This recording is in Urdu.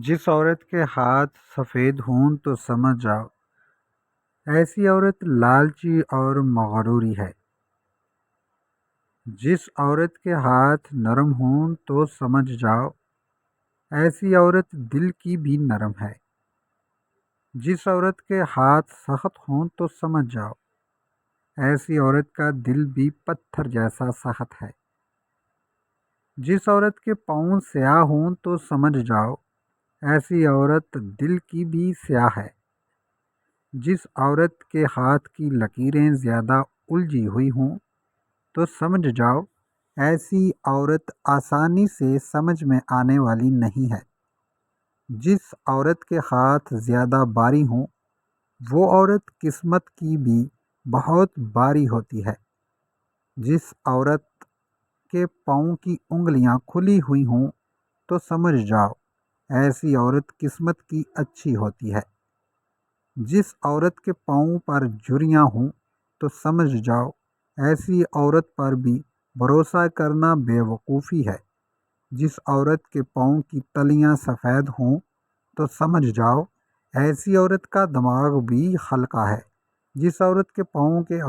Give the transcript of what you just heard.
جس عورت کے ہاتھ سفید ہوں تو سمجھ جاؤ ایسی عورت لالچی اور مغروری ہے۔ جس عورت کے ہاتھ نرم ہوں تو سمجھ جاؤ ایسی عورت دل کی بھی نرم ہے۔ جس عورت کے ہاتھ سخت ہوں تو سمجھ جاؤ ایسی عورت کا دل بھی پتھر جیسا سخت ہے۔ جس عورت کے پاؤں سیاہ ہوں تو سمجھ جاؤ ایسی عورت دل کی بھی سیاہ ہے۔ جس عورت کے ہاتھ کی لکیریں زیادہ الجھی ہوئی ہوں تو سمجھ جاؤ ایسی عورت آسانی سے سمجھ میں آنے والی نہیں ہے۔ جس عورت کے ہاتھ زیادہ باری ہوں وہ عورت قسمت کی بھی بہت باری ہوتی ہے۔ جس عورت کے پاؤں کی انگلیاں کھلی ہوئی ہوں تو سمجھ جاؤ ایسی عورت قسمت کی اچھی ہوتی ہے۔ جس عورت کے پاؤں پر جھریاں ہوں تو سمجھ جاؤ ایسی عورت پر بھی بھروسہ کرنا بے وقوفی ہے۔ جس عورت کے پاؤں کی تلیاں سفید ہوں تو سمجھ جاؤ ایسی عورت کا دماغ بھی ہلکا ہے۔ جس عورت کے پاؤں کے